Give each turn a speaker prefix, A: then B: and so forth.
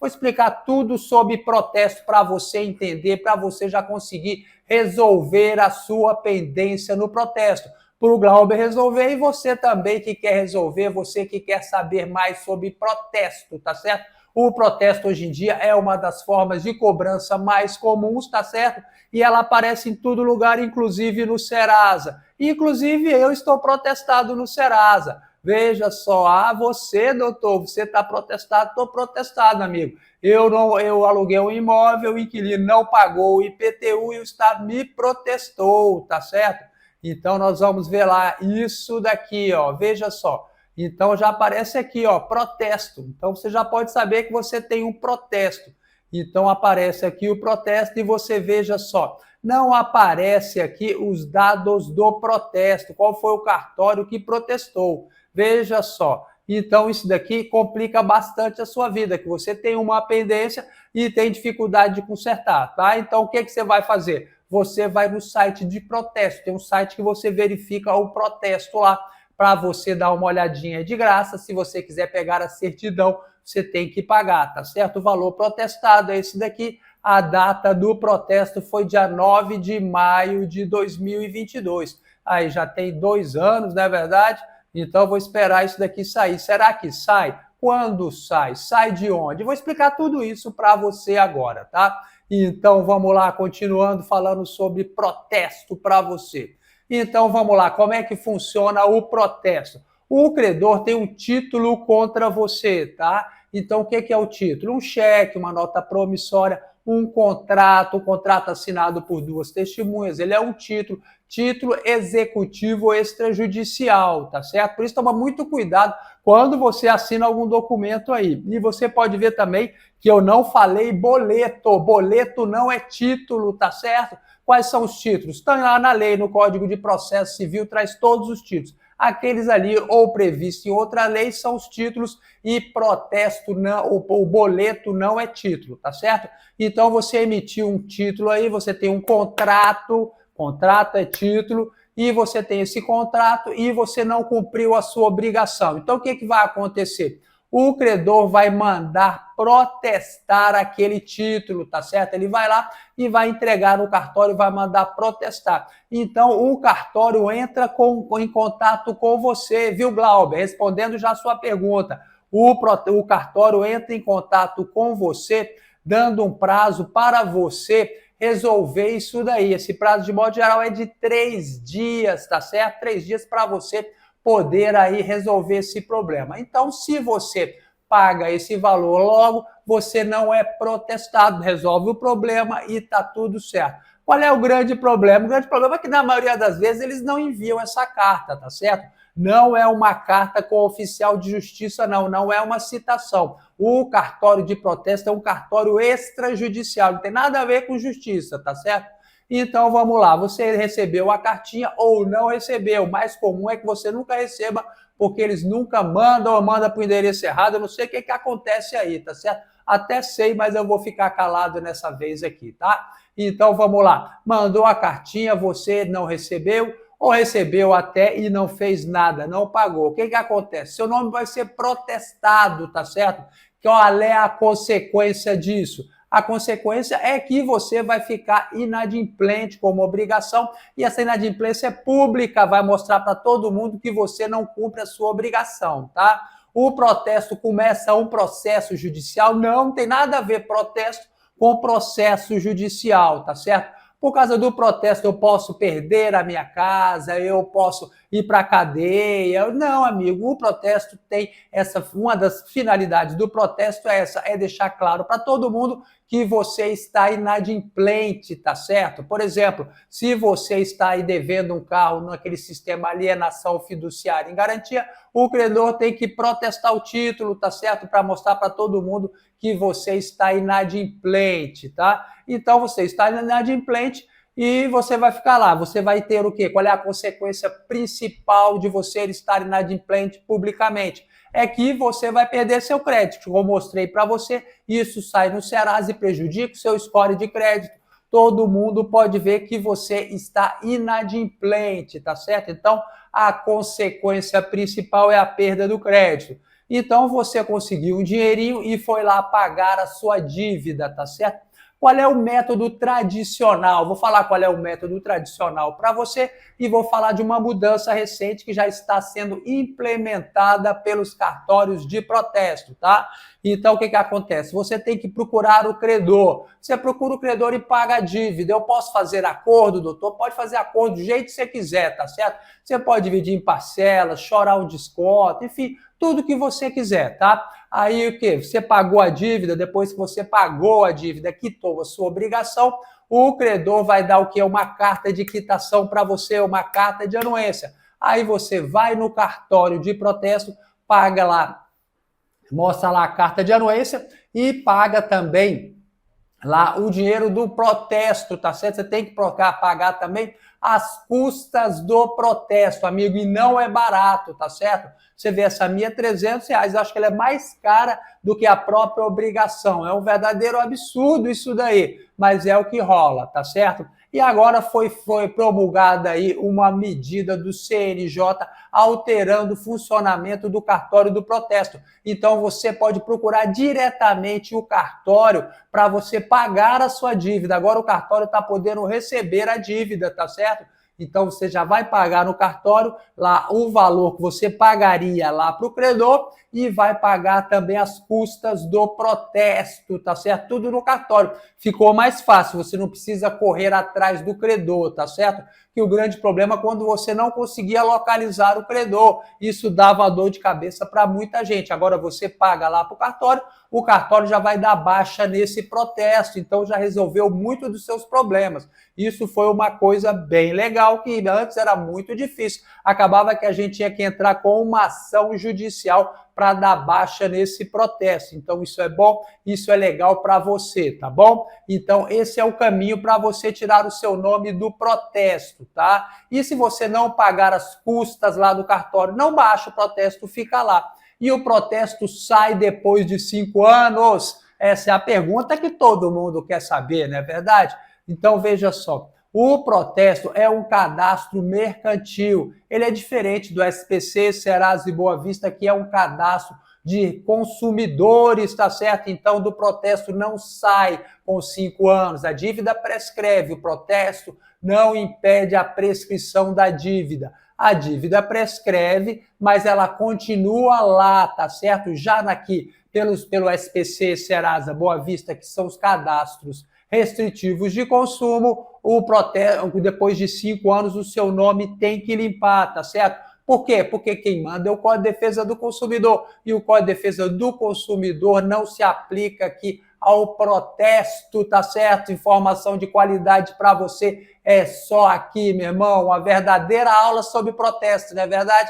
A: Vou explicar tudo sobre protesto para você entender, para você já conseguir resolver a sua pendência no protesto. Para o Glauber resolver e você também que quer resolver, você que quer saber mais sobre protesto, tá certo? O protesto hoje em dia é uma das formas de cobrança mais comuns, tá certo? E ela aparece em todo lugar, inclusive no Serasa. Inclusive eu estou protestado no Serasa. Veja só, você, doutor, você está protestado? Estou protestado, amigo. Eu aluguei um imóvel, o inquilino não pagou o IPTU e o Estado me protestou, tá certo? Então nós vamos ver lá isso daqui, ó. Veja só. Então já aparece aqui, ó, protesto. Então você já pode saber que você tem um protesto. Então aparece aqui o protesto e você veja só. Não aparece aqui os dados do protesto. Qual foi o cartório que protestou? Veja só. Então isso daqui complica bastante a sua vida, que você tem uma pendência e tem dificuldade de consertar, tá? Então o que você vai fazer? Você vai no site de protesto. Tem um site que você verifica o protesto lá para você dar uma olhadinha de graça. Se você quiser pegar a certidão, você tem que pagar, tá certo? O valor protestado é esse daqui. A data do protesto foi dia 9 de maio de 2022. Aí já tem 2 anos, não é verdade? Então vou esperar isso daqui sair. Será que sai? Quando sai? Sai de onde? Vou explicar tudo isso para você agora, tá? Então vamos lá, continuando falando sobre protesto para você. Então vamos lá, como é que funciona o protesto? O credor tem um título contra você, tá? Então o que é o título? Um cheque, uma nota promissória, um contrato assinado por 2 testemunhas. Ele é um título executivo extrajudicial, tá certo? Por isso toma muito cuidado quando você assina algum documento aí. E você pode ver também que eu não falei boleto. Boleto não é título, tá certo? Quais são os títulos? Estão lá na lei, no Código de Processo Civil, traz todos os títulos. Aqueles ali, ou previstos em outra lei, são os títulos e protesto, não, o boleto não é título, tá certo? Então, você emitiu um título aí, você tem um contrato é título, e você tem esse contrato e você não cumpriu a sua obrigação. Então, o que vai acontecer? O credor vai mandar protestar aquele título, tá certo? Ele vai lá e vai entregar no cartório e vai mandar protestar. Então, o cartório entra em contato com você, viu, Glauber? Respondendo já a sua pergunta. O cartório entra em contato com você, dando um prazo para você resolver isso daí. Esse prazo, de modo geral, é de 3 dias, tá certo? 3 dias para você poder aí resolver esse problema. Então, se você paga esse valor logo, você não é protestado, resolve o problema e tá tudo certo. Qual é o grande problema? O grande problema é que, na maioria das vezes, eles não enviam essa carta, tá certo? Não é uma carta com o oficial de justiça, não é uma citação. O cartório de protesto é um cartório extrajudicial, não tem nada a ver com justiça, tá certo? Então vamos lá, você recebeu a cartinha ou não recebeu. O mais comum é que você nunca receba, porque eles nunca mandam ou mandam para o endereço errado. Eu não sei o que acontece aí, tá certo? Até sei, mas eu vou ficar calado nessa vez aqui, tá? Então vamos lá, mandou a cartinha, você não recebeu, ou recebeu até e não fez nada, não pagou. O que acontece? Seu nome vai ser protestado, tá certo? Qual é a consequência disso? A consequência é que você vai ficar inadimplente como obrigação e essa inadimplência é pública, vai mostrar para todo mundo que você não cumpre a sua obrigação, tá? O protesto começa um processo judicial, não tem nada a ver protesto com processo judicial, tá certo? Por causa do protesto eu posso perder a minha casa, eu posso ir para a cadeia. Não, amigo, o protesto tem uma das finalidades do protesto é essa, é deixar claro para todo mundo que você está inadimplente, tá certo? Por exemplo, se você está aí devendo um carro naquele sistema alienação fiduciária em garantia, o credor tem que protestar o título, tá certo? Para mostrar para todo mundo que você está inadimplente, tá? Então você está inadimplente e você vai ficar lá. Você vai ter o quê? Qual é a consequência principal de você estar inadimplente publicamente? É que você vai perder seu crédito. Como eu mostrei para você, isso sai no Serasa e prejudica o seu score de crédito. Todo mundo pode ver que você está inadimplente, tá certo? Então, a consequência principal é a perda do crédito. Então você conseguiu um dinheirinho e foi lá pagar a sua dívida, tá certo? Qual é o método tradicional? Vou falar qual é o método tradicional para você e vou falar de uma mudança recente que já está sendo implementada pelos cartórios de protesto, tá? Então, o que acontece? Você tem que procurar o credor. Você procura o credor e paga a dívida. Eu posso fazer acordo, doutor? Pode fazer acordo do jeito que você quiser, tá certo? Você pode dividir em parcelas, chorar um desconto, enfim, tudo que você quiser, tá? Aí o que? Você pagou a dívida, depois que você pagou a dívida, quitou a sua obrigação, o credor vai dar o que? Uma carta de quitação para você, uma carta de anuência. Aí você vai no cartório de protesto, paga lá, mostra lá a carta de anuência e paga também lá o dinheiro do protesto, tá certo? Você tem que pagar também as custas do protesto, amigo, e não é barato, tá certo? Você vê essa minha R$ 300, acho que ela é mais cara do que a própria obrigação. É um verdadeiro absurdo isso daí, mas é o que rola, tá certo? E agora foi promulgada aí uma medida do CNJ alterando o funcionamento do cartório do protesto. Então você pode procurar diretamente o cartório para você pagar a sua dívida. Agora o cartório está podendo receber a dívida, tá certo? Então você já vai pagar no cartório lá o valor que você pagaria lá para o credor e vai pagar também as custas do protesto, tá certo? Tudo no cartório. Ficou mais fácil, você não precisa correr atrás do credor, tá certo? Que o grande problema é quando você não conseguia localizar o credor. Isso dava dor de cabeça para muita gente. Agora você paga lá para o cartório já vai dar baixa nesse protesto, então já resolveu muito dos seus problemas. Isso foi uma coisa bem legal, que antes era muito difícil. Acabava que a gente tinha que entrar com uma ação judicial para dar baixa nesse protesto. Então isso é bom, isso é legal para você, tá bom? Então esse é o caminho para você tirar o seu nome do protesto, tá? E se você não pagar as custas lá do cartório, não baixa o protesto, fica lá. E o protesto sai depois de 5 anos? Essa é a pergunta que todo mundo quer saber, não é verdade? Então veja só, o protesto é um cadastro mercantil. Ele é diferente do SPC, Serasa e Boa Vista, que é um cadastro de consumidores, tá certo? Então, do protesto não sai com 5 anos. A dívida prescreve, o protesto não impede a prescrição da dívida. A dívida prescreve, mas ela continua lá, tá certo? Já pelo SPC, Serasa, Boa Vista, que são os cadastros restritivos de consumo, depois de 5 anos o seu nome tem que limpar, tá certo? Por quê? Porque quem manda é o Código de Defesa do Consumidor e o Código de Defesa do Consumidor não se aplica aqui ao protesto, tá certo? Informação de qualidade para você é só aqui, meu irmão, uma verdadeira aula sobre protesto, não é verdade?